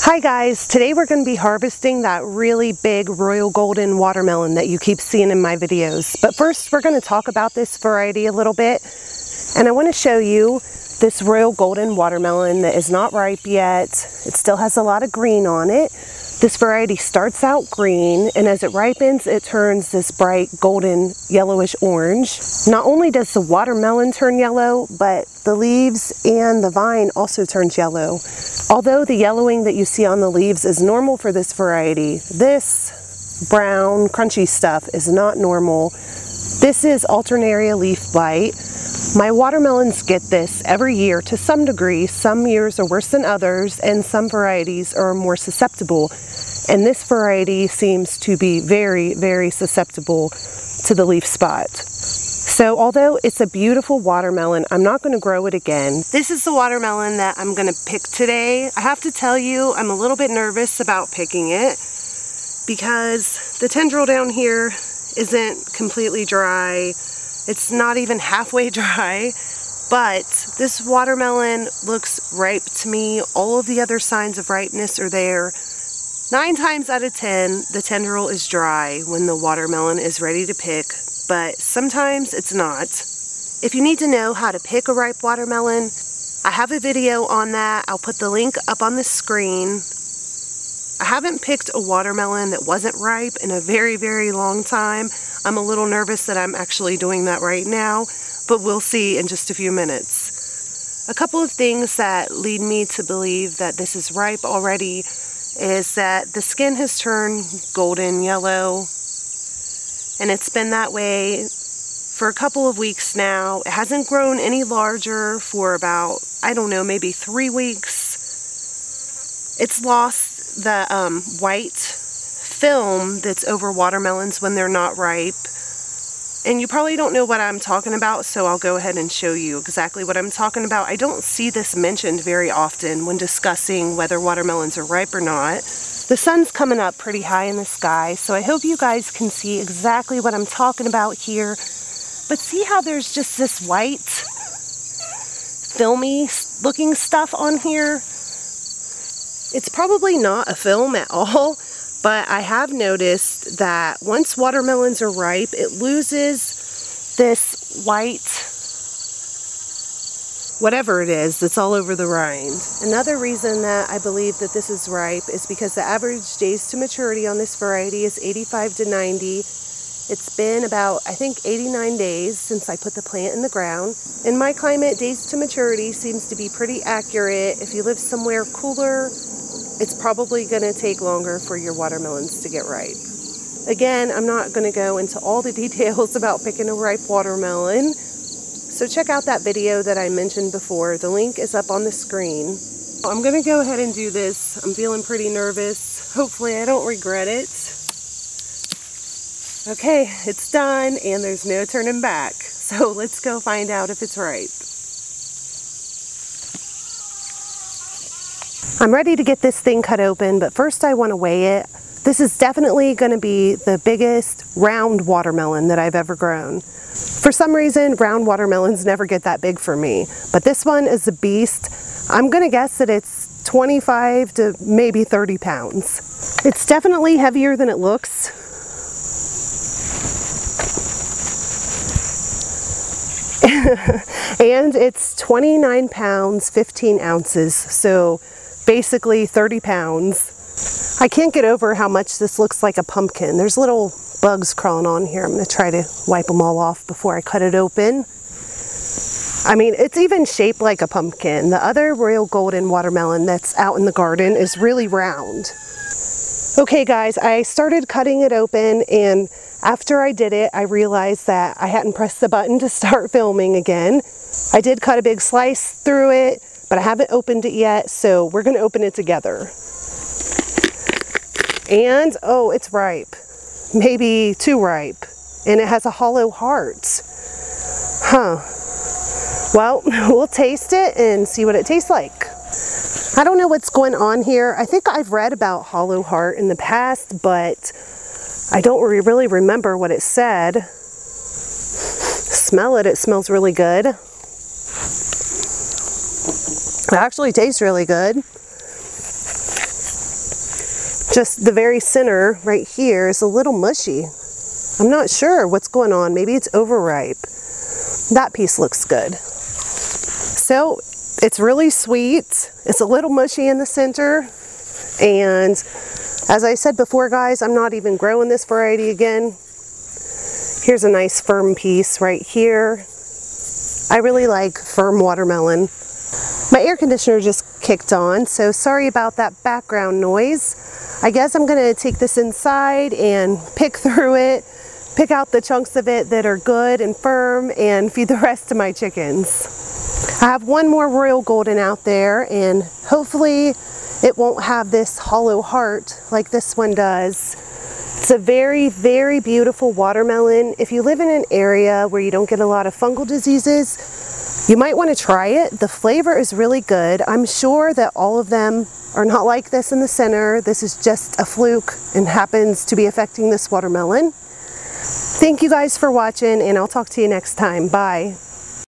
Hi guys, today we're going to be harvesting that really big royal golden watermelon that you keep seeing in my videos. But first we're going to talk about this variety a little bit, and I want to show you this royal golden watermelon that is not ripe yet. It still has a lot of green on it. This variety starts out green, and as it ripens it turns this bright golden yellowish orange. Not only does the watermelon turn yellow, but the leaves and the vine also turns yellow. Although the yellowing that you see on the leaves is normal for this variety, this brown crunchy stuff is not normal. This is alternaria leaf blight. My watermelons get this every year to some degree. Some years are worse than others, and some varieties are more susceptible. And this variety seems to be very, very susceptible to the leaf spot. So although it's a beautiful watermelon, I'm not going to grow it again. This is the watermelon that I'm going to pick today. I have to tell you, I'm a little bit nervous about picking it because the tendril down here isn't completely dry. It's not even halfway dry, but this watermelon looks ripe to me. All of the other signs of ripeness are there. 9 times out of 10, the tendril is dry when the watermelon is ready to pick, but sometimes it's not. If you need to know how to pick a ripe watermelon, I have a video on that. I'll put the link up on the screen. I haven't picked a watermelon that wasn't ripe in a very, very long time. I'm a little nervous that I'm actually doing that right now, but we'll see in just a few minutes. A couple of things that lead me to believe that this is ripe already is that the skin has turned golden yellow, and it's been that way for a couple of weeks now. It hasn't grown any larger for about, I don't know, maybe 3 weeks. It's lost the white film that's over watermelons when they're not ripe. And you probably don't know what I'm talking about, so I'll go ahead and show you exactly what I'm talking about. I don't see this mentioned very often when discussing whether watermelons are ripe or not. The sun's coming up pretty high in the sky, so I hope you guys can see exactly what I'm talking about here. But see how there's just this white, filmy looking stuff on here? It's probably not a film at all. But I have noticed that once watermelons are ripe, it loses this white, whatever it is, that's all over the rind. Another reason that I believe that this is ripe is because the average days to maturity on this variety is 85 to 90. It's been about, I think, 89 days since I put the plant in the ground. In my climate, days to maturity seems to be pretty accurate. If you live somewhere cooler, it's probably going to take longer for your watermelons to get ripe. Again, I'm not going to go into all the details about picking a ripe watermelon, so check out that video that I mentioned before. The link is up on the screen. I'm going to go ahead and do this. I'm feeling pretty nervous. Hopefully I don't regret it. Okay, it's done, and there's no turning back. So let's go find out if it's ripe. I'm ready to get this thing cut open, but first I want to weigh it. This is definitely going to be the biggest round watermelon that I've ever grown. For some reason, round watermelons never get that big for me, but this one is a beast. I'm going to guess that it's 25 to maybe 30 pounds. It's definitely heavier than it looks. And it's 29 pounds, 15 ounces, so basically 30 pounds. I can't get over how much this looks like a pumpkin. There's little bugs crawling on here. I'm going to try to wipe them all off before I cut it open. I mean, it's even shaped like a pumpkin. The other royal golden watermelon that's out in the garden is really round. Okay guys, I started cutting it open, and after I did it, I realized that I hadn't pressed the button to start filming again. I did cut a big slice through it, but I haven't opened it yet, so we're going to open it together. And, oh, it's ripe. Maybe too ripe. And it has a hollow heart. Huh. Well, we'll taste it and see what it tastes like. I don't know what's going on here. I think I've read about hollow heart in the past, but I don't really remember what it said. Smell it. It smells really good. It actually tastes really good. Just the very center right here is a little mushy. I'm not sure what's going on. Maybe it's overripe. That piece looks good. So it's really sweet. It's a little mushy in the center. And as I said before, guys, I'm not even growing this variety again. Here's a nice firm piece right here. I really like firm watermelon. My air conditioner just kicked on, so sorry about that background noise. I guess I'm gonna take this inside and pick through it, pick out the chunks of it that are good and firm, and feed the rest to my chickens. I have one more Royal Golden out there, and hopefully it won't have this hollow heart like this one does. It's a very, very beautiful watermelon. If you live in an area where you don't get a lot of fungal diseases, you might want to try it. The flavor is really good. I'm sure that all of them are not like this in the center. This is just a fluke and happens to be affecting this watermelon. Thank you guys for watching, and I'll talk to you next time. Bye.